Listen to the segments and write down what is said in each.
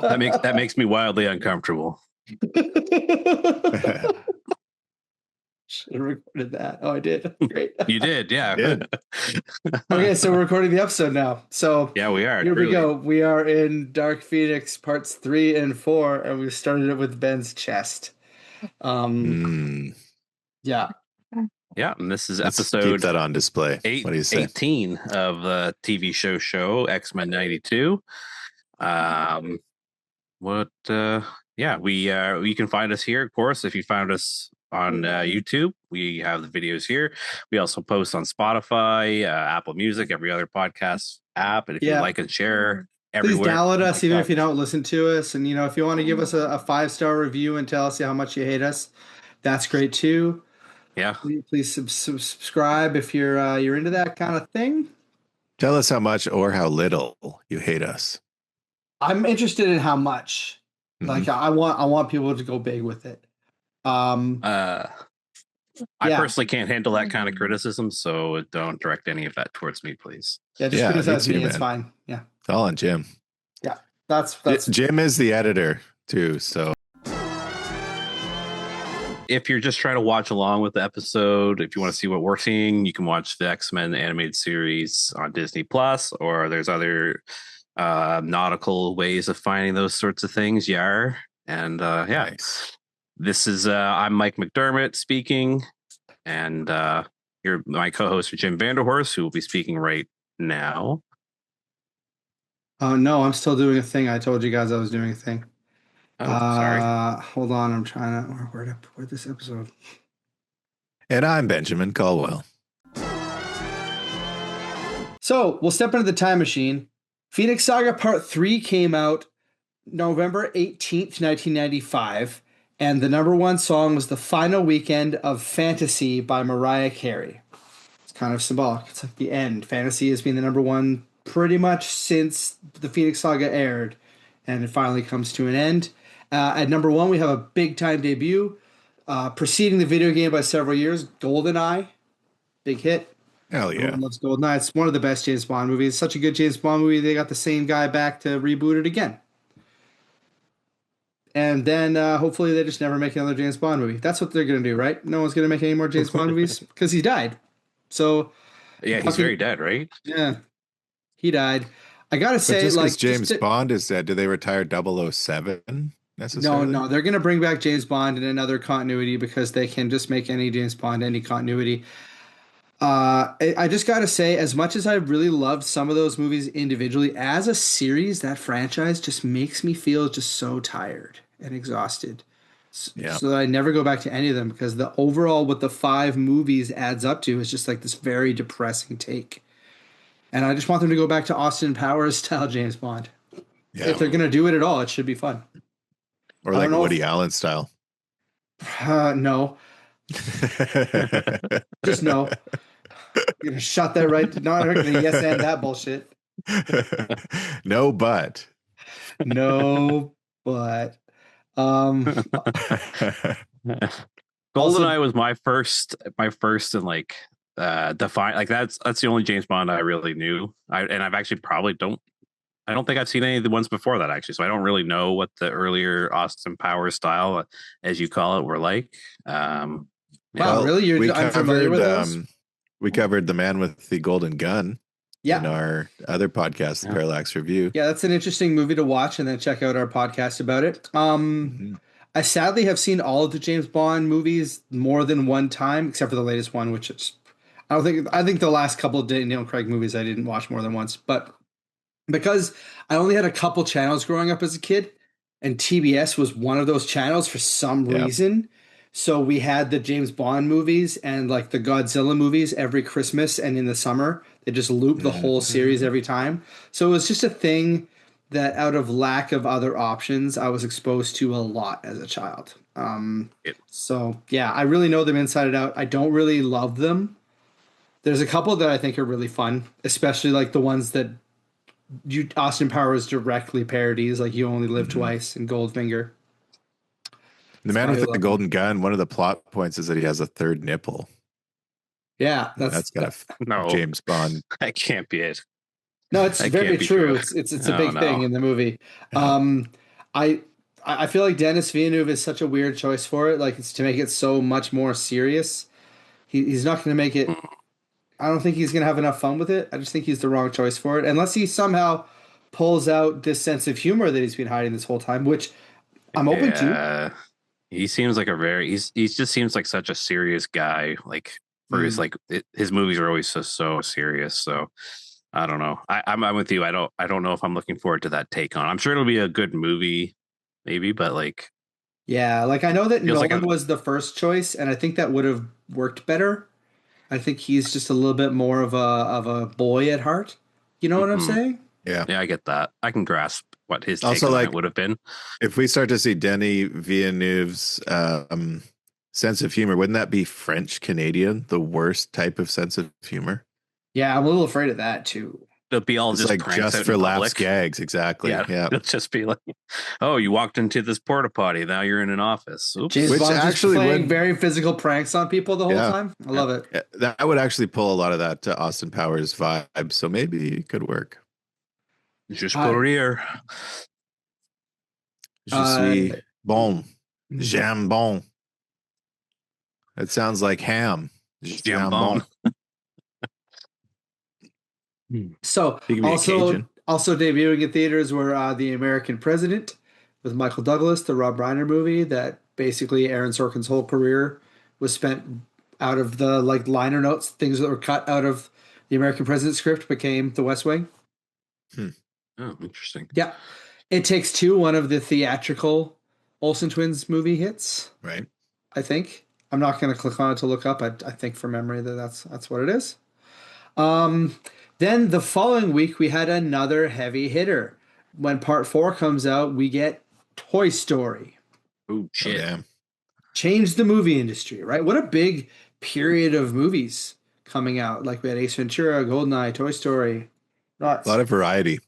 That makes me wildly uncomfortable. Should have recorded that. Oh, I did. Great. You did, yeah. Okay, so we're recording the episode now. So yeah, we are. Here truly. we go. We are in Dark Phoenix parts 3 and 4, and we started it with Ben's chest. Yeah. Yeah, and this is Let's episode keep that on display. What do you say? 18 of the TV show X-Men 92. You can find us here, of course, if you found us on YouTube. We have the videos here. We also post on Spotify, Apple Music, every other podcast app. And if you like and share everywhere, please download us, even if you don't listen to us. And, if you want to give us a 5-star review and tell us how much you hate us, that's great too. Yeah. Please subscribe if you're into that kind of thing. Tell us how much or how little you hate us. I'm interested in how much. Like I want people to go big with it. I personally can't handle that kind of criticism, so don't direct any of that towards me, please. Yeah, just criticize me. It's fine. Yeah, it's all on Jim. Yeah, that's Jim is the editor too. So if you're just trying to watch along with the episode, if you want to see what we're seeing, you can watch the X-Men animated series on Disney Plus, or there's other nautical ways of finding those sorts of things. Nice. This is I'm Mike McDermott speaking, and you're my co-host Jim Vanderhorst, who will be speaking right now. No, I'm still doing a thing. I told you guys I was doing a thing. Sorry. Hold on, I'm trying to where this episode. And I'm Benjamin Caldwell. So we'll step into the time machine. Phoenix Saga Part 3 came out November 18th, 1995, and the number one song was The Final Weekend of Fantasy by Mariah Carey. It's kind of symbolic. It's like the end. Fantasy has been the number one pretty much since the Phoenix Saga aired, and it finally comes to an end. At number one, we have a big-time debut, preceding the video game by several years, GoldenEye. Big hit. Hell yeah. Everyone loves GoldenEye. It's one of the best James Bond movies. Such a good James Bond movie, they got the same guy back to reboot it again. And then hopefully they just never make another James Bond movie. That's what they're going to do, right? No one's going to make any more James Bond movies because he died. So yeah, he's very dead, right? Yeah, he died. I got to say, just like James Bond is dead, do they retire 007 necessarily? No, they're going to bring back James Bond in another continuity because they can just make any James Bond, any continuity. I just got to say, as much as I really loved some of those movies individually, as a series, that franchise just makes me feel just so tired and exhausted. So that I never go back to any of them because the overall, what the 5 movies adds up to is just like this very depressing take. And I just want them to go back to Austin Powers style James Bond. Yeah. If they're going to do it at all, it should be fun. Or like Woody Allen style. No. Just no. You're gonna shut that right to not gonna yes and that bullshit. No, but GoldenEye was my first and like define, like that's the only James Bond I really knew. I've actually I don't think I've seen any of the ones before that actually, so I don't really know what the earlier Austin Powers style, as you call it, were like. Wow, really? I'm familiar with those. We covered The Man with the Golden Gun in our other podcast, The Parallax Review. Yeah, that's an interesting movie to watch, and then check out our podcast about it. I sadly have seen all of the James Bond movies more than one time, except for the latest one, which is I think the last couple of Daniel Craig movies I didn't watch more than once, but because I only had a couple channels growing up as a kid, and TBS was one of those channels for some reason. So we had the James Bond movies and like the Godzilla movies every Christmas and in the summer. They just loop the whole series every time. So it was just a thing that out of lack of other options, I was exposed to a lot as a child. So yeah, I really know them inside and out. I don't really love them. There's a couple that I think are really fun, especially like the ones that Austin Powers directly parodies, like You Only Live Twice and Goldfinger. The Man with the Golden Gun, one of the plot points is that he has a third nipple. Yeah, that's kind of James Bond. That can't be it. No, it's very true. It's a big thing in the movie. I I feel like Dennis Villeneuve is such a weird choice for it. Like it's to make it so much more serious. He's not going to make it. I don't think he's going to have enough fun with it. I just think he's the wrong choice for it, unless he somehow pulls out this sense of humor that he's been hiding this whole time, which I'm open to. Yeah, he seems like a very he just seems like such a serious guy. Like for his Mm. like his movies are always so serious. So I don't know. I'm with you. I don't know if I'm looking forward to that take on. I'm sure it'll be a good movie, maybe, but like Yeah, like I know that feels like Nolan was the first choice, and I think that would have worked better. I think he's just a little bit more of a boy at heart. You know what I'm mhm. saying? Yeah. Yeah, I get that. I can grasp what his take Also, on it like would have been. if we start to see Denny Villeneuve's sense of humor, wouldn't that be French Canadian, the worst type of sense of humor? Yeah, I'm a little afraid of that too. It'll be all It's just like pranks just out for in laughs, public. gags. Exactly. Yeah, Yeah. it'll just be like, oh, you walked into this porta potty. Now you're in an office. James Oops. Which Bond just actually playing would, very physical pranks on people the whole yeah, time. I Yeah. love it. that would actually pull a lot of that Austin Powers vibe. So maybe it could work. Just Uh, pour here. Je uh, suis bon. Jambon. It sounds like ham. Jambon. Jambon. so He could be a Cajun. also debuting in theaters were The American President with Michael Douglas, the Rob Reiner movie that basically Aaron Sorkin's whole career was spent out of the like liner notes, things that were cut out of the American President script became The West Wing. Hmm. Oh, interesting. Yeah. It Takes Two, one of the theatrical Olsen twins movie hits, Right. I think. I'm not going to click on it to look up. I think from memory that that's what it is. Um, then the following week we had another heavy hitter. When part 4 comes out, we get Toy Story. Oh Oh, shit. damn. Changed the movie industry, right? What a big period of movies coming out. Like we had Ace Ventura, Goldeneye, Toy Story. A Nuts. lot of variety.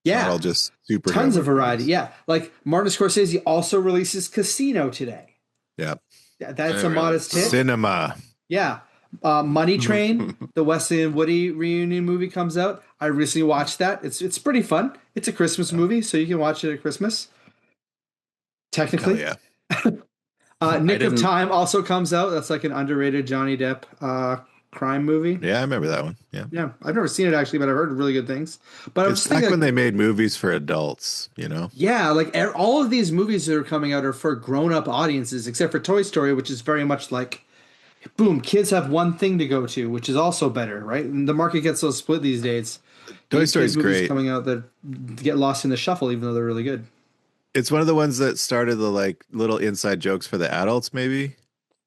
Not all Yeah, just superhero tons of variety. movies. Yeah, like Martin Scorsese also releases Casino today. Yeah. Yeah, that's Oh, a really? modest hit. Cinema. Yeah. Money Train, the Wesley and Woody reunion movie comes out. I recently watched that. It's pretty fun. It's a Christmas movie, so you can watch it at Christmas. Hell Technically. yeah. Nick of didn't- Time also comes out. That's like an underrated Johnny Depp crime movie. Yeah, I remember that one. Yeah. Yeah, I've never seen it actually, but I've heard really good things. But I'm It's just back thinking, when they made movies for adults, you know? yeah, like all of these movies that are coming out are for grown-up audiences, except for Toy Story, which is very much like, boom, kids have one thing to go to, which is also better, right? And the market gets so split these days. Toy These Story's kids' movies great. coming out that get lost in the shuffle, even though they're really good. It's one of the ones that started the like little inside jokes for the adults, maybe.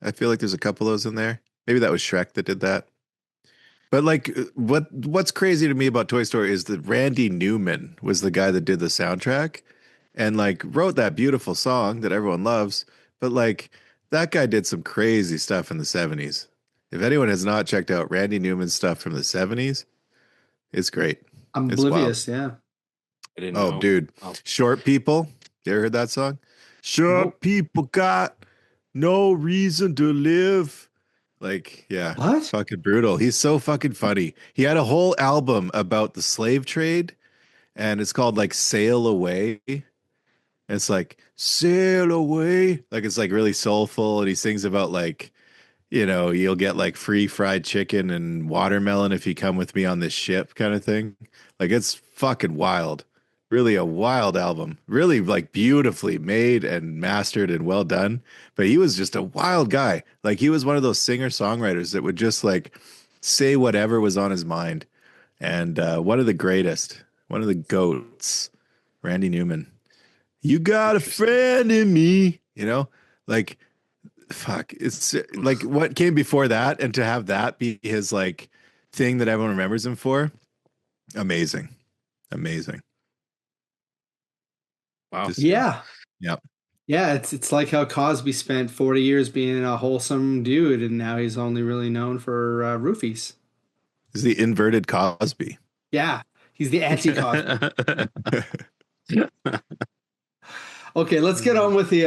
I feel like there's a couple of those in there. Maybe that was Shrek that did that. But like what's crazy to me about Toy Story is that Randy Newman was the guy that did the soundtrack and like wrote that beautiful song that everyone loves. But like that guy did some crazy stuff in the 70s. If anyone has not checked out Randy Newman's stuff from the 70s, it's great. I'm It's wild. oblivious, yeah. I didn't Oh, know. dude. Oh. Short People. You ever heard that song? Short Nope. people got no reason to live. Like, yeah. What? Fucking brutal. He's so fucking funny. He had a whole album about the slave trade, and it's called like Sail Away. And it's like, sail away. Like it's like really soulful, and he sings about like, you know, you'll get like free fried chicken and watermelon if you come with me on this ship kind of thing. Like it's fucking wild. Really a wild album. Really like beautifully made and mastered and well done. But he was just a wild guy. Like he was one of those singer-songwriters that would just like say whatever was on his mind. And one of the greatest, one of the goats, Randy Newman. You got a friend in me, you know? Like fuck, it's like what came before that, and to have that be his like thing that everyone remembers him for, amazing. Wow. Just, Yeah. yeah. Yeah, it's like how Cosby spent 40 years being a wholesome dude, and now he's only really known for roofies. This is the inverted Cosby. Yeah, he's the anti-Cosby. Okay, let's get on with the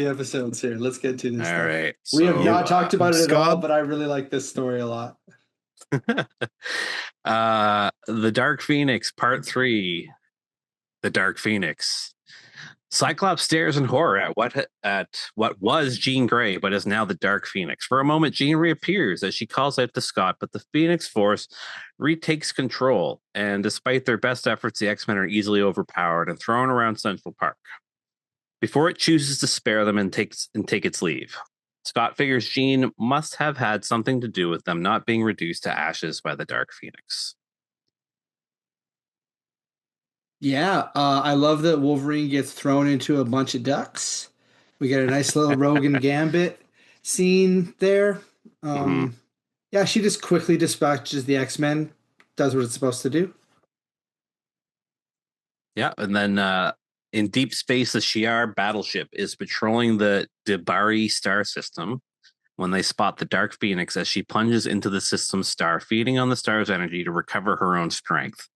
episodes here. Let's get to this All stuff. right. We have So, not talked about it at all, Scott? but I really like this story a lot. The Dark Phoenix Part 3. The Dark Phoenix. Cyclops stares in horror at what was Jean Grey, but is now the Dark Phoenix. For a moment, Jean reappears as she calls out to Scott, but the Phoenix Force retakes control. And despite their best efforts, the X-Men are easily overpowered and thrown around Central Park before it chooses to spare them and take its leave. Scott figures Jean must have had something to do with them not being reduced to ashes by the Dark Phoenix. Yeah, I love that Wolverine gets thrown into a bunch of ducks. We get a nice little Rogan Gambit scene there. Mhm. Yeah, she just quickly dispatches the X-Men, does what it's supposed to do. Yeah, and then in deep space, the Shi'ar battleship is patrolling the Debari star system when they spot the Dark Phoenix as she plunges into the system's star, feeding on the star's energy to recover her own strength.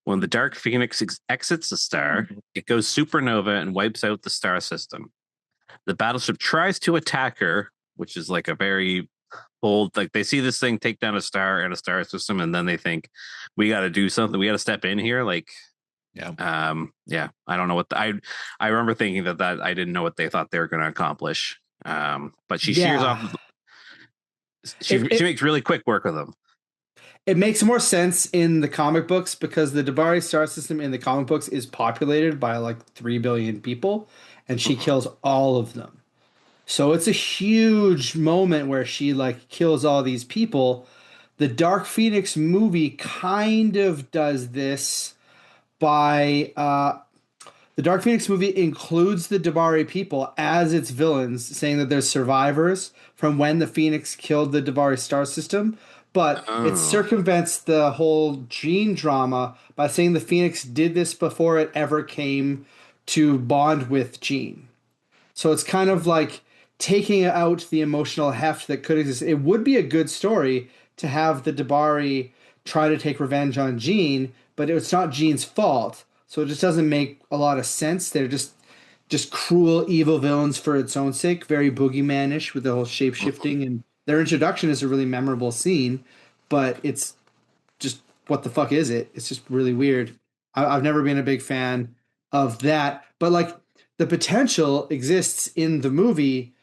When the Dark Phoenix exits the star, it goes supernova and wipes out the star system. The battleship tries to attack her, which is like a very bold, like they see this thing take down a star and a star system, and then they think, we got to do something. We got to step in here. Like, Yeah. I don't know what I remember thinking that I didn't know what they thought they were going to accomplish. But she shears Yeah. off. She makes really quick work of them. It makes more sense in the comic books because the Debari star system in the comic books is populated by like 3 billion people, and she kills all of them. So it's a huge moment where she like kills all these people. The Dark Phoenix movie kind of does this by the Dark Phoenix movie includes the Debari people as its villains, saying that they're survivors from when the Phoenix killed the Debari star system. But it Oh. circumvents the whole Jean drama by saying the Phoenix did this before it ever came to bond with Jean. So it's kind of like taking out the emotional heft that could exist. It would be a good story to have the Debari try to take revenge on Jean, but it's not Jean's fault. So it just doesn't make a lot of sense. They're just cruel, evil villains for its own sake, very boogeyman-ish with the whole shape-shifting, and their introduction is a really memorable scene, but it's just what the fuck is it? It's just really weird. I've never been a big fan of that, but like the potential exists in the movie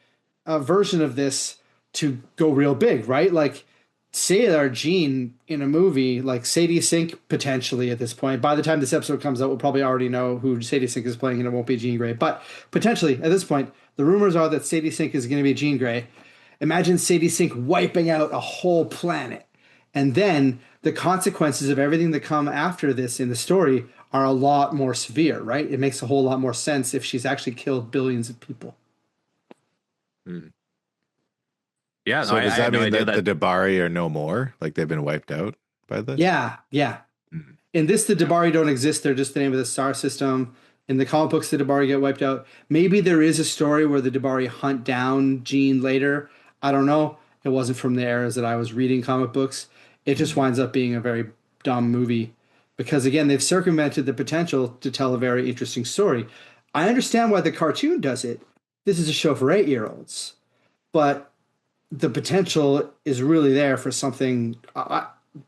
version of this to go real big, right? Like say our Jean in a movie like Sadie Sink potentially at this point. By the time this episode comes out, we'll probably already know who Sadie Sink is playing, and it won't be Jean Grey. But potentially at this point, the rumors are that Sadie Sink is going to be Jean Grey. Imagine Sadie Sink wiping out a whole planet. And then the consequences of everything that come after this in the story are a lot more severe, right? It makes a whole lot more sense if she's actually killed billions of people. Hmm. Yeah, So no, does I that had no mean idea that the that. Debari are no more? Like they've been wiped out by this? Yeah, yeah. Hmm. In this, the Debari don't exist. They're just the name of the star system. In the comic books, the Debari get wiped out. Maybe there is a story where the Debari hunt down Jean later. I don't know. It wasn't from the eras that I was reading comic books. It just winds up being a very dumb movie because, again, they've circumvented the potential to tell a very interesting story. I understand why the cartoon does it. This is a show for 8-year-olds, but the potential is really there for something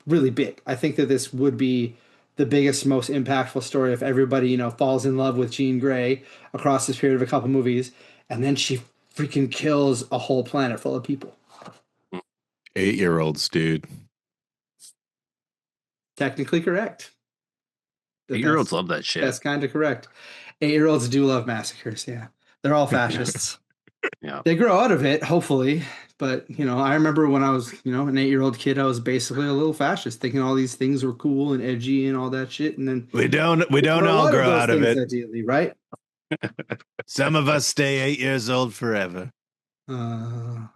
really big. I think that this would be the biggest, most impactful story if everybody, falls in love with Jean Grey across this period of a couple movies, and then she freaking kills a whole planet full of people. 8-year-olds, dude. Technically correct. 8-year-olds love that shit. That's kind of correct. 8-year-olds do love massacres. Yeah, they're all fascists. Yeah. They grow out of it, hopefully. But, I remember when I was, an 8-year-old kid, I was basically a little fascist, thinking all these things were cool and edgy and all that shit. And then We don't all grow out of it. Ideally, right? Some of us stay 8 years old forever. Then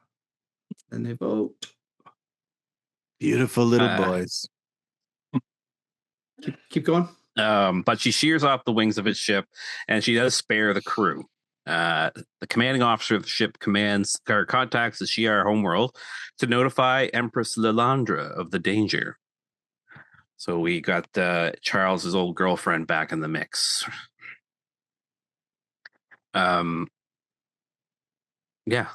they vote. Beautiful little boys. Keep going. But she shears off the wings of its ship, and she does spare the crew. The commanding officer of the ship contacts the Shi'ar homeworld to notify Empress Lilandra of the danger. So we got Charles's old girlfriend back in the mix. Yeah,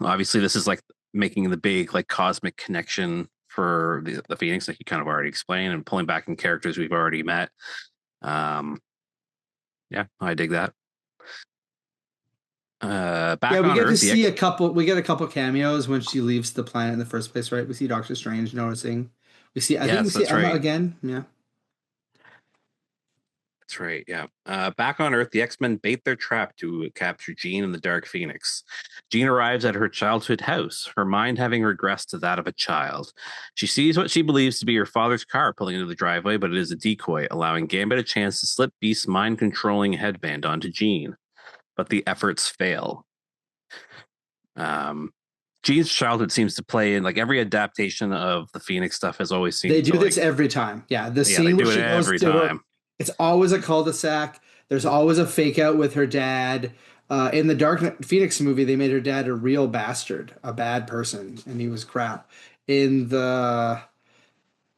obviously this is like making the big like cosmic connection for the Phoenix, like you kind of already explained, and pulling back in characters we've already met. Yeah, I dig that. Yeah, Back we on get to Earth, see a couple. We get a couple cameos when she leaves the planet in the first place, right? We see Doctor Strange noticing. We see. I think we yes, see that's Emma right. again. Yeah. That's right. Yeah. Back on Earth, the X-Men bait their trap to capture Jean and the Dark Phoenix. Jean arrives at her childhood house, her mind having regressed to that of a child. She sees what she believes to be her father's car pulling into the driveway, but it is a decoy, allowing Gambit a chance to slip Beast's mind-controlling headband onto Jean. But the efforts fail. Um, Jean's childhood seems to play in like every adaptation of the Phoenix stuff has always They seemed to do this like, every time. Yeah, the yeah, they scene where do it she goes every to her, time. it's always a cul-de-sac. There's always a fake out with her dad. In the Dark Phoenix movie, they made her dad a real bastard, a bad person, and he was crap. In the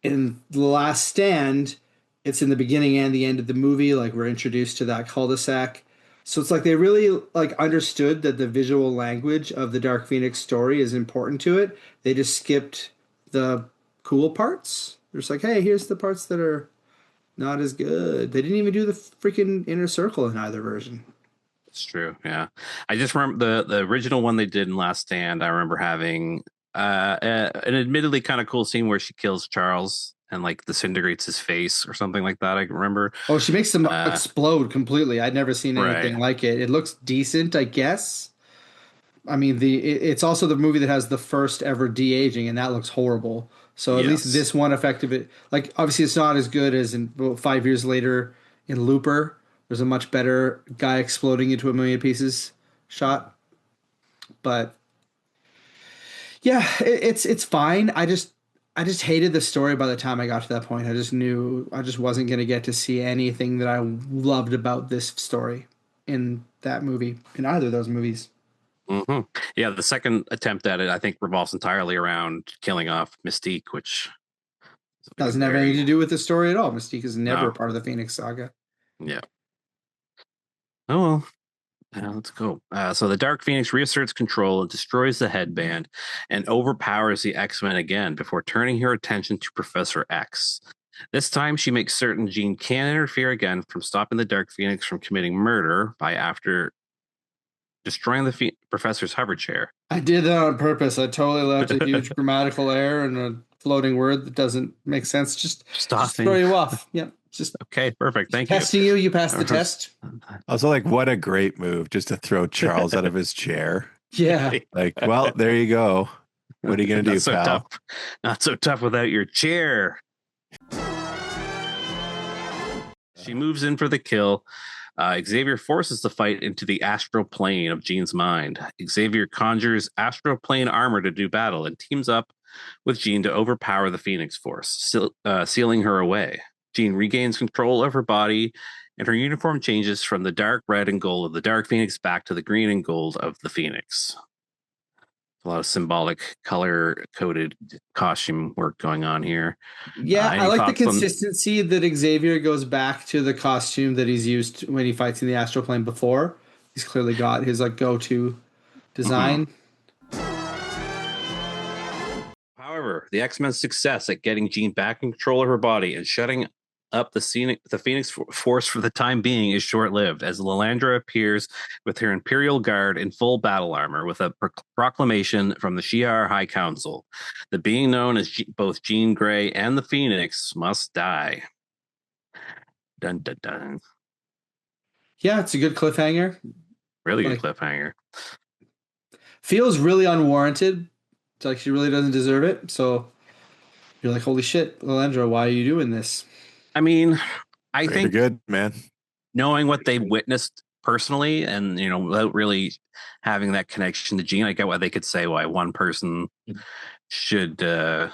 in The Last Stand, it's in the beginning and the end of the movie. Like we're introduced to that cul-de-sac. So it's like they really like understood that the visual language of the Dark Phoenix story is important to it. They just skipped the cool parts. They're just like, hey, here's the parts that are not as good. They didn't even do the freaking inner circle in either version. It's true. Yeah. I just remember the original one they did in Last Stand. I remember having an admittedly kind of cool scene where she kills Charles and like disintegrates his face or something like that. I can remember. Oh, she makes them Uh, explode completely. I'd never seen right. anything like it. It looks decent, I guess. I mean, it's also the movie that has the first ever de-aging, and that looks horrible. So at least Yes. this one effect of it, like obviously it's not as good as in 5 years later in Looper. There's a much better guy exploding into a million pieces shot, but yeah, it's fine. I just hated the story by the time I got to that point. I just knew I just wasn't gonna get to see anything that I loved about this story in that movie, in either of those movies. Hmm. Yeah. The second attempt at it, I think, revolves entirely around killing off Mystique, which is like a Doesn't have anything very, to do with the story at all. Mystique is never a no. part of the Phoenix Saga. Yeah. Oh, well. Let's go. So the Dark Phoenix reasserts control and destroys the headband and overpowers the X-Men again before turning her attention to Professor X. This time, she makes certain Jean can interfere again from stopping the Dark Phoenix from committing murder by after destroying the Professor's hover chair. I did that on purpose. I totally left a huge grammatical error and a floating word that doesn't make sense. Just throw Stopping. you off. Yep. Okay, perfect. Thank you. Testing you. You passed the test. Also, like, what a great move just to throw Charles out of his chair. Yeah. Like, well, there you go. What are you gonna Not do, so pal? tough. Not so tough without your chair. She moves in for the kill. Xavier forces the fight into the astral plane of Jean's mind. Xavier conjures astral plane armor to do battle and teams up with Jean to overpower the Phoenix Force, sealing her away. Jean regains control of her body, and her uniform changes from the dark red and gold of the Dark Phoenix back to the green and gold of the Phoenix. A lot of symbolic color coded costume work going on here. Yeah, I Any like the thoughts on? consistency that Xavier goes back to the costume that he's used when he fights in the astral plane before. He's clearly got his like go-to Mhm. design. However, the X-Men's success at getting Jean back in control of her body and shutting up the Phoenix Force for the time being is short-lived, as Lilandra appears with her Imperial Guard in full battle armor with a proclamation from the Shi'ar High Council. The being known as both Jean Grey and the Phoenix must die. Dun dun dun. Yeah, it's a good cliffhanger. Really good Like cliffhanger. feels really unwarranted. It's like she really doesn't deserve it. So you're like, holy shit, Lilandra, why are you doing this? I mean, I Pretty think good, man. knowing what they witnessed personally and without really having that connection to Gene, I get why they could say why one person should get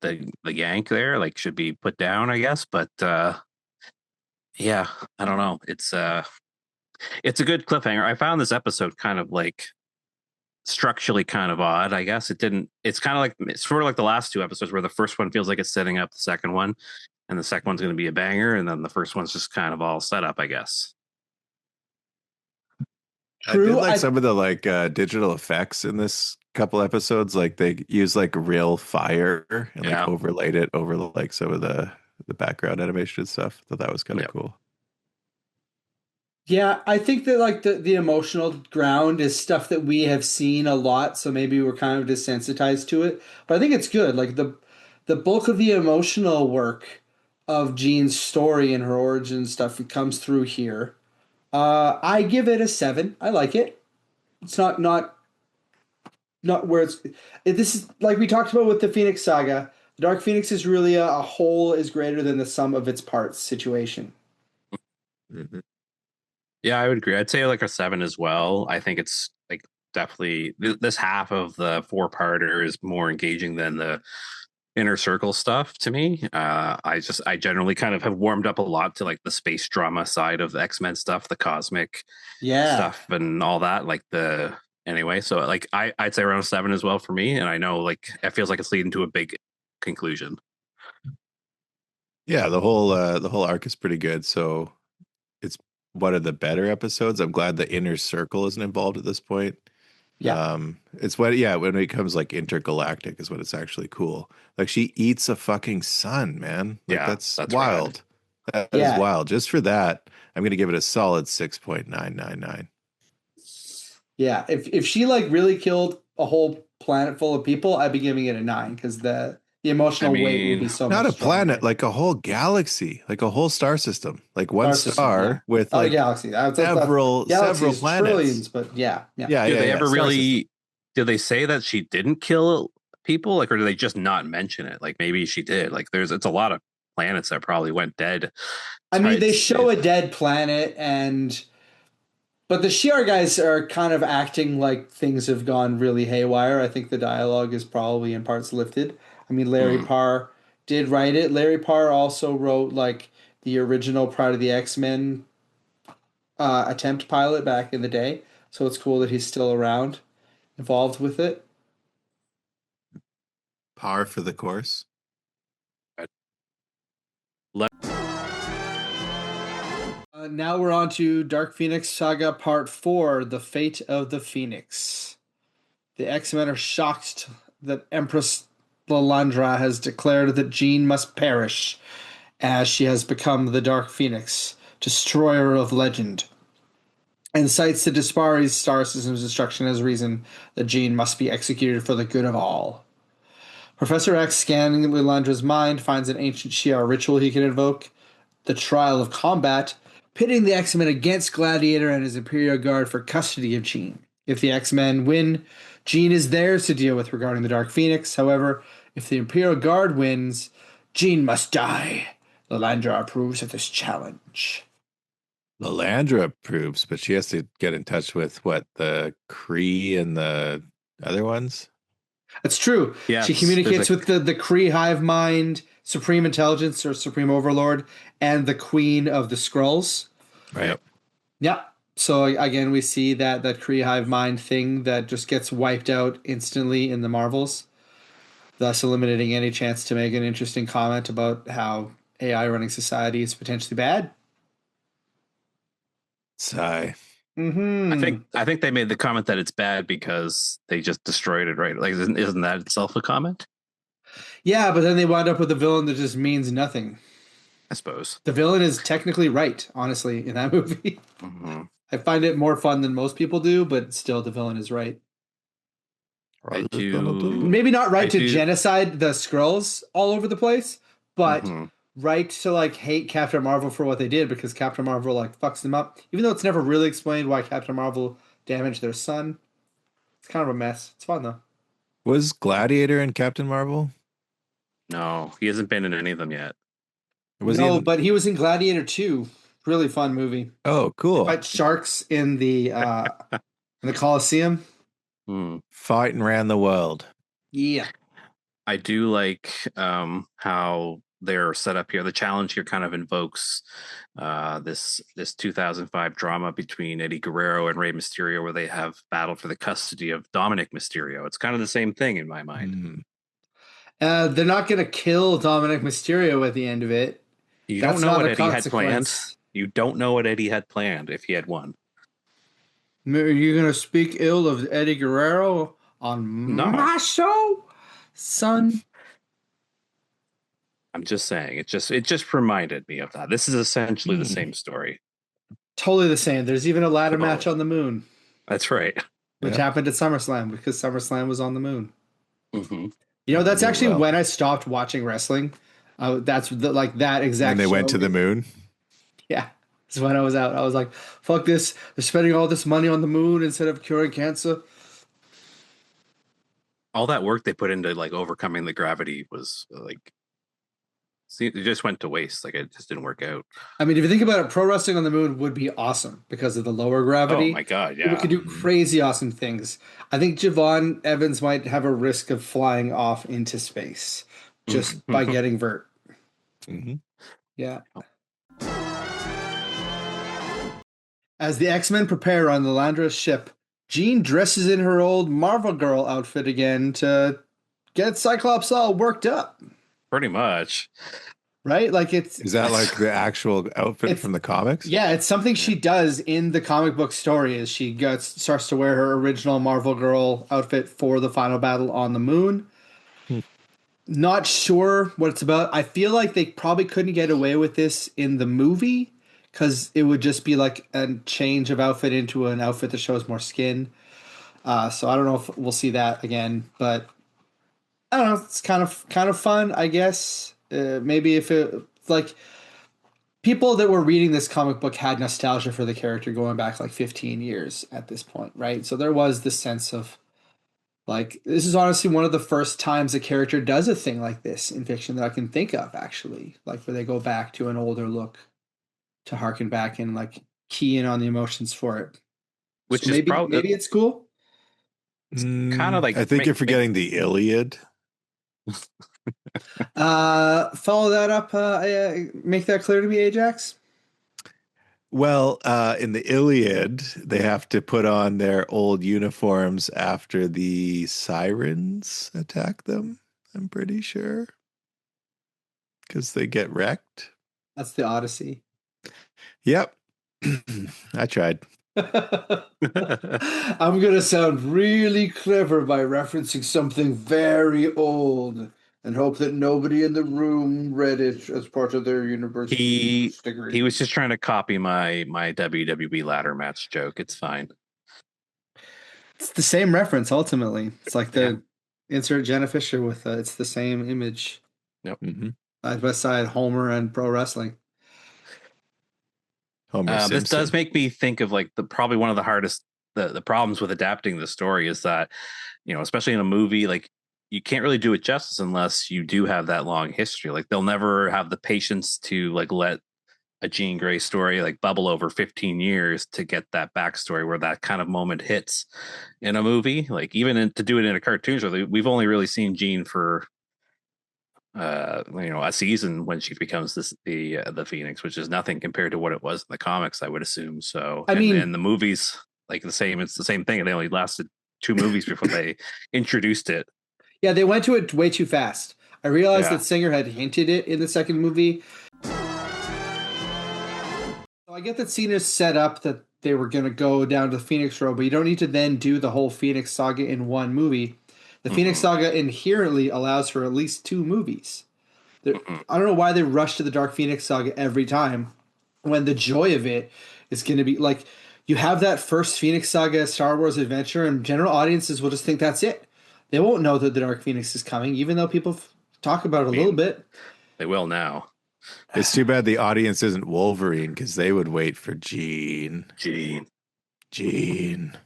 the yank there, like should be put down, I guess. But yeah, I don't know. It's a good cliffhanger. I found this episode kind of like structurally kind of odd, I guess. It's kind of like it's sort of like the last two episodes where the first one feels like it's setting up the second one, and the second one's going to be a banger, and then the first one's just kind of all set up, I guess. I did True. like some of the like digital effects in this couple episodes. Like they use like real fire and like Yeah. overlaid it over like some of the background animation and stuff. Thought that was kind of Yeah. cool. Yeah, I think that like the emotional ground is stuff that we have seen a lot, so maybe we're kind of desensitized to it. But I think it's good. Like the bulk of the emotional work of Jean's story and her origin stuff it comes through here. I give it a 7. I like it. It's not where this is like we talked about with the Phoenix Saga. The Dark Phoenix is really a whole is greater than the sum of its parts situation. Mhm. Yeah, I would agree. I'd say like a 7 as well. I think it's like definitely this half of the four-parter is more engaging than the inner circle stuff to me. I generally kind of have warmed up a lot to like the space drama side of the X-Men stuff, the cosmic Yeah. stuff and all that. Like the anyway, so like I'd say around a 7 as well for me. And I know like it feels like it's leading to a big conclusion. Yeah, the whole arc is pretty good. So it's one of the better episodes. I'm glad the inner circle isn't involved at this point. Yeah. It's when yeah, when it becomes like intergalactic is when it's actually cool. Like she eats a fucking sun, man. Like Yeah, that's that's rad. wild. That is Yeah. wild. Just for that, I'm gonna give it a solid 6.999. Yeah, if she like really killed a whole planet full of people, I'd be giving it a 9 because the I emotional weight would be mean, so Not much a planet, stronger. like a whole galaxy, like a whole star system, like one Star system, yeah. star with Not a like galaxy. That's several galaxies, planets. trillions, but yeah, yeah. Yeah, did yeah, they yeah. ever Star system. really did they say that she didn't kill people? Like, or did they just not mention it? Like maybe she did. Like there's it's a lot of planets that probably went dead. I So mean, I'd they say show a dead planet and but the Shi'ar guys are kind of acting like things have gone really haywire. I think the dialogue is probably in parts lifted. I mean, Larry hmm, Parr did write it. Larry Parr also wrote like the original Pride of the X-Men attempt pilot back in the day. So it's cool that he's still around, involved with it. Par for the course. Now we're on to Dark Phoenix Saga Part 4, The Fate of the Phoenix. The X-Men are shocked that Empress Lalandra has declared that Jean must perish, as she has become the Dark Phoenix, destroyer of legend, and cites the Dispari's star system's destruction as reason that Jean must be executed for the good of all. Professor X, scanning Lilandra's mind, finds an ancient Shi'ar ritual he can invoke, the Trial of Combat, pitting the X-Men against Gladiator and his Imperial Guard for custody of Jean. If the X-Men win, Jean is theirs to deal with regarding the Dark Phoenix. However, if the Imperial Guard wins, Jean must die. Lilandra approves of this challenge. Lalandra approves, but she has to get in touch with what the Kree and the other ones. That's true. She yes, there's communicates a with the Kree hive mind, Supreme Intelligence or Supreme Overlord, and the Queen of the Skrulls. Right. yep. Yeah. So again, we see that Kree hive mind thing that just gets wiped out instantly in the Marvels, thus eliminating any chance to make an interesting comment about how AI running society is potentially bad. Sigh. Hmm. I think they made the comment that it's bad because they just destroyed it, right? Like isn't that itself a comment? Yeah, but then they wound up with a villain that just means nothing. I suppose. The villain is technically right, honestly, in that movie. Hmm. I find it more fun than most people do, but still, the villain is right. I Roger's gonna do. do. Maybe not I right to do. genocide the Skrulls all over the place, but Hmm. right to like hate Captain Marvel for what they did because Captain Marvel like fucks them up. Even though it's never really explained why Captain Marvel damaged their son. It's kind of a mess. It's fun though. Was Gladiator in Captain Marvel? No, he hasn't been in any of them yet. Was he No, in? but he was in Gladiator 2. Really fun movie. Oh, They cool. fight sharks in the Coliseum. Hmm. Fought and ran the world. Yeah. I do like how they're set up here. The challenge here kind of invokes this 2005 drama between Eddie Guerrero and Rey Mysterio, where they have battled for the custody of Dominic Mysterio. It's kind of the same thing in my mind. Hmm. They're not gonna kill Dominic Mysterio at the end of it. You don't That's know not what a Eddie had planned. consequence. You don't know what Eddie had planned if he had won. Are you gonna speak ill of Eddie Guerrero on No, my show, son? I'm just saying. It just reminded me of that. This is essentially the Hmm. same story. Totally the same. There's even a ladder match Totally. on the moon, That's right. which Yeah. happened at SummerSlam because SummerSlam was on the moon. Hmm. You know, I that's knew it actually well. when I stopped watching wrestling. That's like that When exact they went show. to the moon. Yeah. That's when I was out. I was like, fuck this. They're spending all this money on the moon instead of curing cancer. All that work they put into like overcoming the gravity was like, see, it just went to waste. Like it just didn't work out. I mean, if you think about it, pro wrestling on the moon would be awesome because of the lower Oh my gravity. god, We yeah. could do Mhm. crazy awesome things. I think Javon Evans might have a risk of flying off into space just by getting vert. Mhm. Yeah. As the X-Men prepare on the Landra ship, Jean dresses in her old Marvel Girl outfit again to get Cyclops all worked up, Pretty much. right? Like it's Is that like the actual outfit it's from the comics? yeah, it's something Yeah. she does in the comic book story is she starts to wear her original Marvel Girl outfit for the final battle on the moon. Hmm. Not sure what it's about. I feel like they probably couldn't get away with this in the movie because it would just be like a change of outfit into an outfit that shows more skin. So I don't know if we'll see that again, but I don't know. It's kind of fun, I guess. Maybe if it like people that were reading this comic book had nostalgia for the character going back like 15 years at this point, right? So there was this sense of like this is honestly one of the first times a character does a thing like this in fiction that I can think of actually, like where they go back to an older look to harken back and like key in on the emotions for it. So Which is maybe probably maybe it's cool. kind of like I think you're forgetting the Iliad. Follow that up. Make that clear to me, Ajax. Well, in the Iliad, they have to put on their old uniforms after the sirens attack them. I'm pretty sure because they get wrecked. That's the Odyssey. Yep, I tried. I'm gonna sound really clever by referencing something very old and hope that nobody in the room read it as part of their university he degree. was just trying to copy my WWE ladder match joke. It's fine. It's the same reference ultimately. It's like Yeah. the insert Jenna Fisher with it's the same image Yep. Mhm. side by side, Homer and pro wrestling. Homer This does Simpson. make me think of like the probably one of the hardest the problems with adapting the story is that, you know, especially in a movie, like you can't really do it justice unless you do have that long history. Like they'll never have the patience to like let a Jean Grey story like bubble over 15 years to get that backstory where that kind of moment hits in a movie. Like to do it in a cartoon show, we've only really seen Jean for you know, a season when she becomes the Phoenix, which is nothing compared to what it was in the comics, I would assume. So I mean, and the movies like the same, it's the same thing. They only lasted 2 movies before they introduced it. yeah, they went to it way too fast. I realized Yeah. that Singer had hinted it in the second movie. So I get that Cena's set up that they were going to go down to the Phoenix Road, but you don't need to then do the whole Phoenix Saga in one movie. The Phoenix Mm-hmm. Saga inherently allows for at least 2 movies. Mm-hmm. I don't know why they rush to the Dark Phoenix Saga every time when the joy of it is going to be like you have that first Phoenix Saga Star Wars adventure, and general audiences will just think that's it. They won't know that the Dark Phoenix is coming, even though people talk about it I a little mean, bit. they will now. It's too bad the audience isn't Wolverine because they would wait for Jean. Gene. Jean.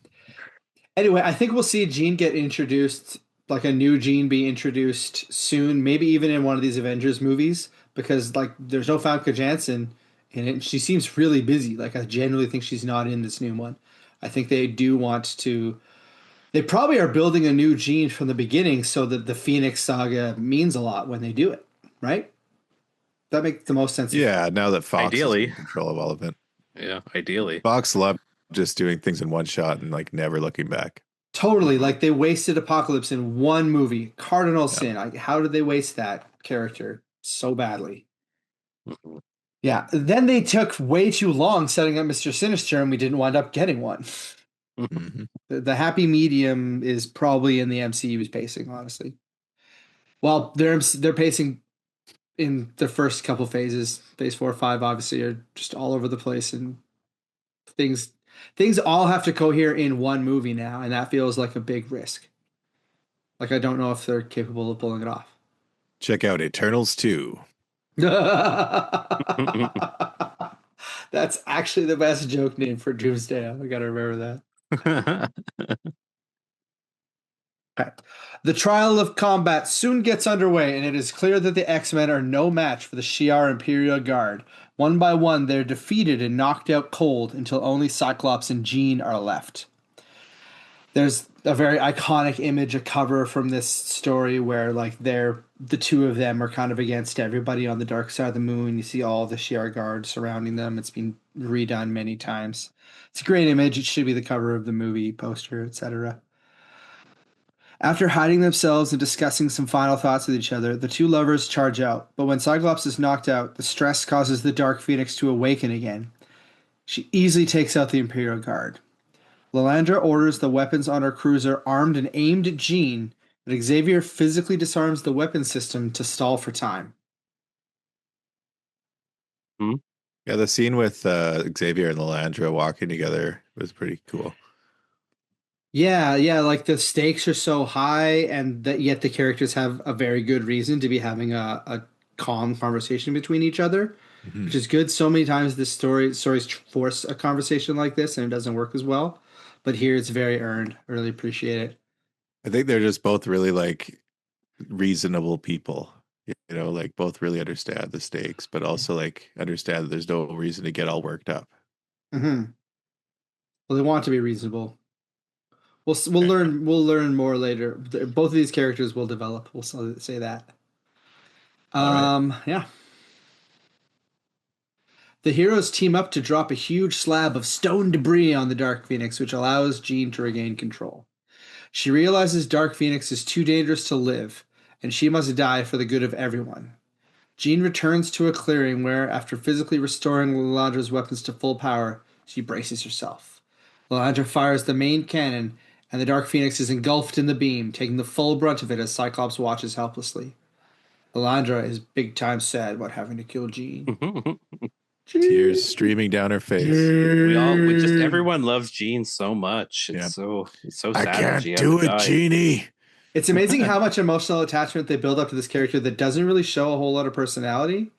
Anyway, I think we'll see Jean get introduced, like a new Jean be introduced soon, maybe even in one of these Avengers movies, because like there's no Famke Janssen in it. She seems really busy. Like I genuinely think she's not in this new one. I think they do want to. They probably are building a new Jean from the beginning so that the Phoenix Saga means a lot when they do it, right? That makes the most sense. Yeah, now that Fox is Ideally. in control of all of it. Yeah, ideally. Fox loved just doing things in one shot and like never looking back. Totally, like they wasted Apocalypse in one movie. Cardinal Yeah. Sin. Like, how did they waste that character so badly? Mhm. Yeah. Then they took way too long setting up Mr. Sinister, and we didn't wind up getting one. Mhm. The happy medium is probably in the MCU's pacing, honestly. Well, they're pacing in the first couple phases. Phase 4, 5, obviously, are just all over the place, and things things all have to cohere in one movie now, and that feels like a big risk. Like I don't know if they're capable of pulling it off. Check out Eternals 2. That's actually the best joke name for Doomsday. I gotta remember that. Okay. The trial of combat soon gets underway, and it is clear that the X-Men are no match for the Shi'ar Imperial Guard. One by one, they're defeated and knocked out cold until only Cyclops and Jean are left. There's a very iconic image, a cover from this story where like the two of them are kind of against everybody on the dark side of the moon. You see all the Shi'ar Guard surrounding them. It's been redone many times. It's a great image. It should be the cover of the movie poster, etc. After hiding themselves and discussing some final thoughts with each other, the two lovers charge out. But when Cyclops is knocked out, the stress causes the Dark Phoenix to awaken again. She easily takes out the Imperial Guard. Lilandra orders the weapons on her cruiser armed and aimed at Jean, but Xavier physically disarms the weapon system to stall for time. Yeah, the scene with Xavier and Lilandra walking together was pretty cool. Yeah, like the stakes are so high, and that yet the characters have a very good reason to be having a calm conversation between each other, which is good. So many times this stories force a conversation like this, and it doesn't work as well. But here it's very earned. I really appreciate it. I think they're just both really like reasonable people. You know, like both really understand the stakes, but also like understand that there's no reason to get all worked up. Mm-hmm. Well, they want to be reasonable. We'll learn more later. Both of these characters will develop. We'll say that. Yeah. The heroes team up to drop a huge slab of stone debris on the Dark Phoenix, which allows Jean to regain control. She realizes Dark Phoenix is too dangerous to live, and she must die for the good of everyone. Jean returns to a clearing where, after physically restoring Lilandra's weapons to full power, she braces herself. Lilandra fires the main cannon, and the Dark Phoenix is engulfed in the beam, taking the full brunt of it as Cyclops watches helplessly. Lilandra is big time sad about having to kill Jean. Tears streaming down her face. Everyone loves Jean so much. It's so sad. I can't do it, Jeannie. It's amazing how much emotional attachment they build up to this character that doesn't really show a whole lot of personality.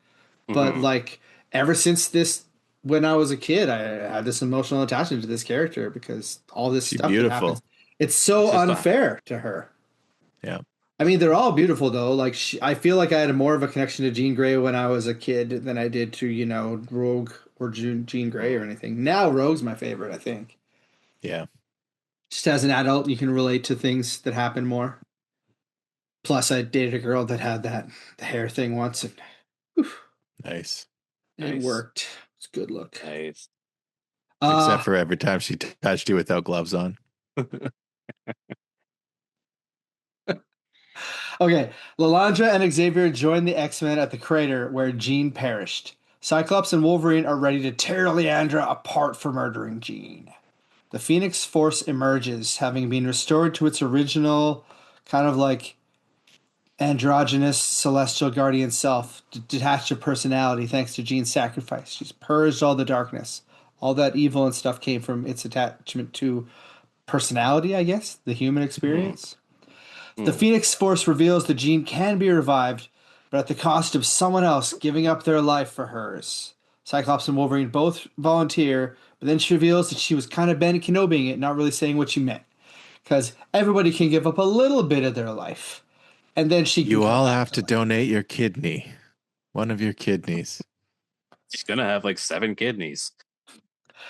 But like ever since this, when I was a kid, I had this emotional attachment to this character because all this stuff that happens. It's so unfair to her. Yeah. I mean, they're all beautiful though. Like I feel like I had more of a connection to Jean Grey when I was a kid than I did to, Rogue or Jean Grey or anything. Now Rogue's my favorite, I think. Yeah. Just as an adult, you can relate to things that happen more. Plus, I dated a girl that had the hair thing once, and nice. It worked. It's a good look. Nice. Except for every time she touched you without gloves on. Okay, Lilandra and Xavier join the X-Men at the crater where Jean perished. Cyclops and Wolverine are ready to tear Lilandra apart for murdering Jean. The Phoenix Force emerges, having been restored to its original kind of like androgynous celestial guardian self, detached of personality thanks to Jean's sacrifice. She's purged all the darkness. All that evil and stuff came from its attachment to personality, I guess, the human experience. The Phoenix Force reveals that Jean can be revived, but at the cost of someone else giving up their life for hers. Cyclops and Wolverine both volunteer, but then she reveals that she was kind of Ben Kenobiing it, not really saying what she meant. Because everybody can give up a little bit of their life. And then you all have to donate your kidney. One of your kidneys. She's going to have like 7 kidneys.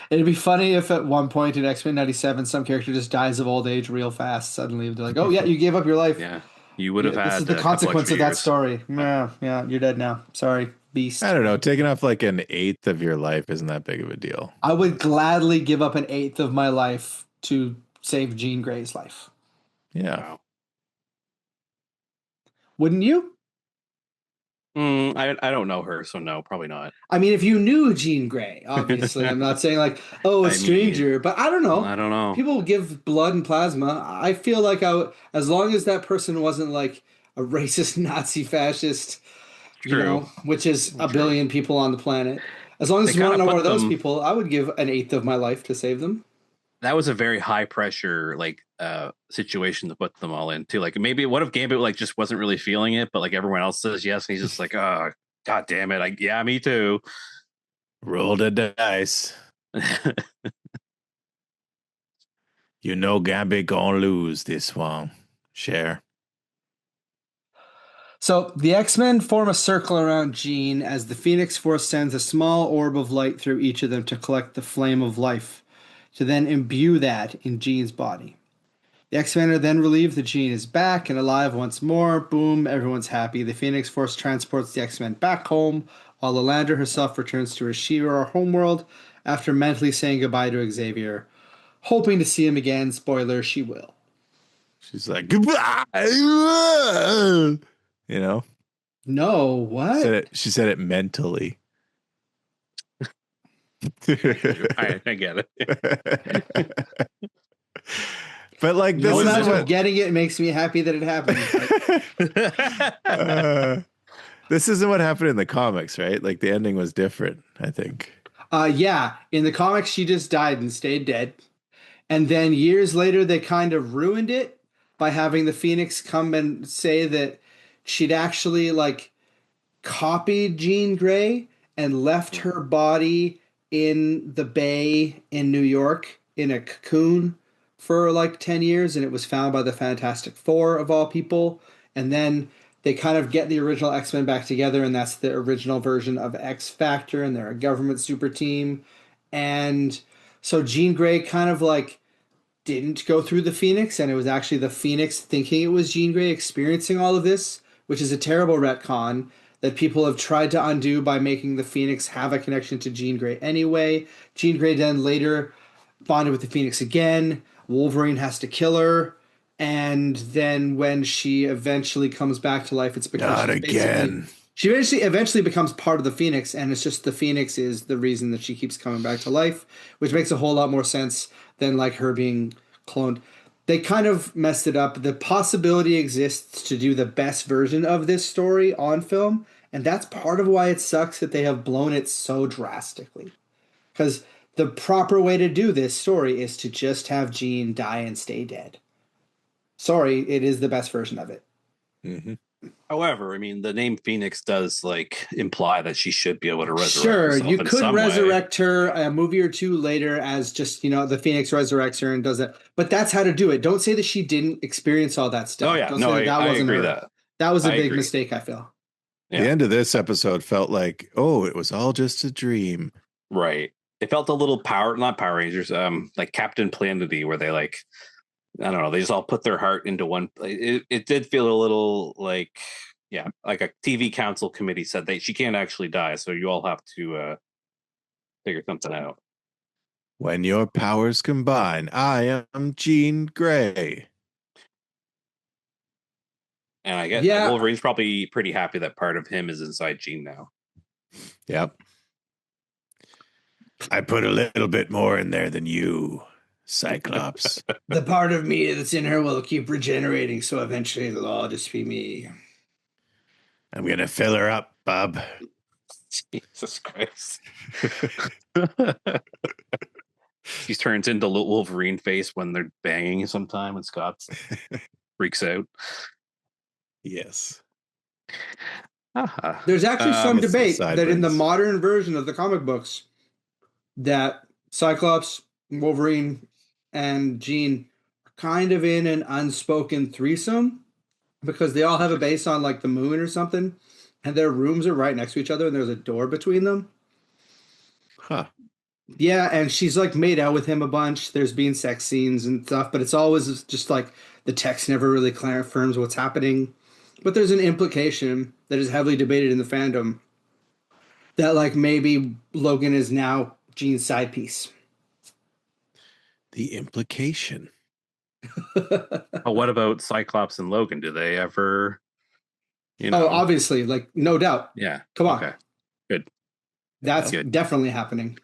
It'd be funny if at one point in X-Men 97, some character just dies of old age real fast. Suddenly they're like, oh yeah, you gave up your life. Yeah. You would have had. This is the consequence of that story. Yeah, you're dead now. Sorry, beast. I don't know. Taking off like an 1/8 of your life isn't that big of a deal. I would gladly give up an 1/8 of my life to save Jean Grey's life. Yeah. Wow. Wouldn't you? I don't know her, so no, probably not. I mean, if you knew Jean Grey, obviously, I'm not saying like, oh, a stranger, but I don't know. I don't know. People give blood and plasma. I feel like as long as that person wasn't like a racist Nazi fascist, True. which is a billion people on the planet. As long they as you kind want to of know one put of those them. people, I would give an eighth of my life to save them. That was a very high pressure situation to put them all into. Like maybe what if Gambit like just wasn't really feeling it, but like everyone else says yes, and he's just like, oh god damn it, yeah, me too. Roll the dice. You know Gambit gonna lose this one. Share. So the X-Men form a circle around Jean as the Phoenix Force sends a small orb of light through each of them to collect the flame of life, to then imbue that in Jean's body. The X-Men are then relieved that Jean is back and alive once more. Boom, everyone's happy. The Phoenix Force transports the X-Men back home, while Lalandra herself returns to her She-Ra homeworld after mentally saying goodbye to Xavier, hoping to see him again. Spoiler, she will. She's like, goodbye. You know? No, what? She said it mentally. I get it. But like this No is matter what getting it makes me happy that it happened. this isn't what happened in the comics, right? Like the ending was different, I think. Yeah, in the comics, she just died and stayed dead. And then years later, they kind of ruined it by having the Phoenix come and say that she'd actually like copied Jean Grey and left her body in the bay in New York in a cocoon for like 10 years, and it was found by the Fantastic Four of all people. And then they kind of get the original X-Men back together, and that's the original version of X Factor, and they're a government super team. And so Jean Grey kind of like didn't go through the Phoenix, and it was actually the Phoenix thinking it was Jean Grey experiencing all of this, which is a terrible retcon that people have tried to undo by making the Phoenix have a connection to Jean Grey anyway. Jean Grey then later bonded with the Phoenix again. Wolverine has to kill her, and then when she eventually comes back to life, it's because Not again. She eventually becomes part of the Phoenix, and it's just the Phoenix is the reason that she keeps coming back to life, which makes a whole lot more sense than like her being cloned. They kind of messed it up. The possibility exists to do the best version of this story on film, and that's part of why it sucks that they have blown it so drastically. Because the proper way to do this story is to just have Jean die and stay dead. Sorry, it is the best version of it. Mm-hmm. However, I mean, the name Phoenix does like imply that she should be able to resurrect Sure, herself you in could some resurrect her a movie or two later as just, the Phoenix resurrects her and does it. But that's how to do it. Don't say that she didn't experience all that stuff. Oh yeah, Don't no, say that I wasn't agree her. that. That was a I big agree. mistake, I feel. Yeah. The end of this episode felt like, oh, it was all just a dream. Right. It felt a little not Power Rangers, like Captain Planety, where they like, I don't know, they just all put their heart into one. It did feel a little like, yeah, like a TV council committee said she can't actually die, so you all have to figure something out. When your powers combine, I am Jean Grey. And I get Wolverine's probably pretty happy that part of him is inside Jean now. Yep. I put a little bit more in there than you, Cyclops. The part of me that's in her will keep regenerating, so eventually it'll all just be me. I'm going to fill her up, Bob. Jesus Christ. She turns into little Wolverine face when they're banging sometime, and Scott freaks out. Yes. There's actually some debate that in the sideburns. modern version of the comic books that Cyclops, Wolverine, and Jean are kind of in an unspoken threesome because they all have a base on like the moon or something, and their rooms are right next to each other and there's a door between them. Huh. Yeah, and she's like made out with him a bunch. There's been sex scenes and stuff, but it's always just like the text never really confirms what's happening. But there's an implication that is heavily debated in the fandom that like maybe Logan is now Jean's side piece. The implication. What about Cyclops and Logan? Do they ever, Oh, obviously, like no doubt. Yeah. Come on. Okay. Good. That's good. Definitely happening.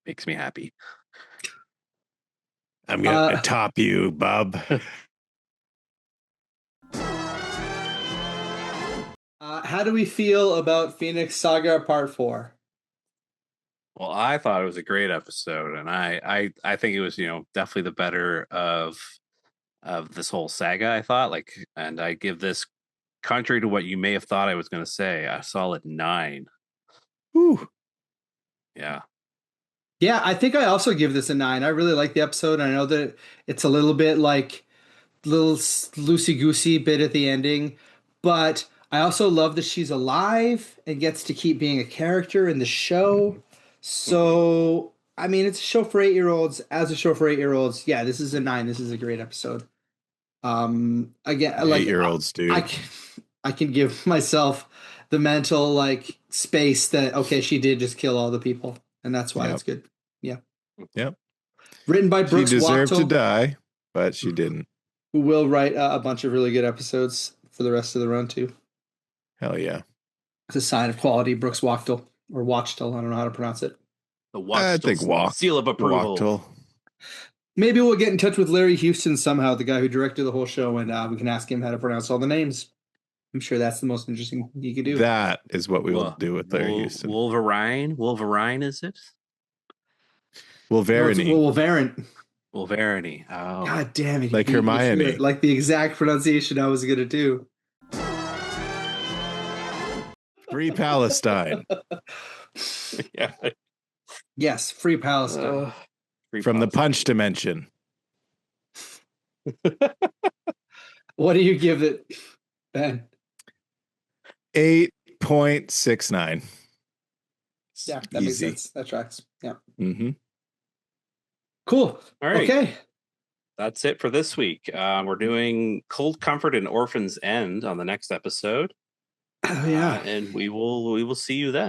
Makes me happy. I'm going to top you, Bob. How do we feel about Phoenix Saga Part 4? Well, I thought it was a great episode, and I think it was, definitely the better of this whole saga. I thought, and I give this, contrary to what you may have thought I was going to say, a solid 9. Whew. Yeah. Yeah, I think I also give this a 9. I really like the episode. I know that it's a little bit like little loosey goosey bit at the ending, but I also love that she's alive and gets to keep being a character in the show. So, I mean, it's a show for 8-year-olds. As a show for 8-year-olds, yeah, this is a 9. This is a great episode. Again, like 8-year-olds, dude. I can give myself the mental like space that okay, she did just kill all the people, and that's why it's good. Yeah. Yep. Written by She Brooks deserved to Wachtel, die, but she didn't. who will write a bunch of really good episodes for the rest of the run too. Hell yeah. It's a sign of quality, Brooks Wachtel or Wachtel. I don't know how to pronounce it. The I think seal of approval. Wachtel. Maybe we'll get in touch with Larry Houston somehow, the guy who directed the whole show, and we can ask him how to pronounce all the names. I'm sure that's the most interesting thing you could do. That is what we will do with Larry Houston. Wolverine, is it? Wolverine. No, Wolverine. Wolverine. Oh. God damn it. Like Hermione. Like the exact pronunciation I was going to do. Free Palestine. Yeah. Yes, Free Palestine. From the punch dimension. What do you give it, Ben? 8.69. Yeah, that makes sense. That tracks. Yeah. Mm-hmm. Cool. All right. Okay. That's it for this week. We're doing Cold Comfort and Orphan's End on the next episode. Oh, yeah. And we will see you then.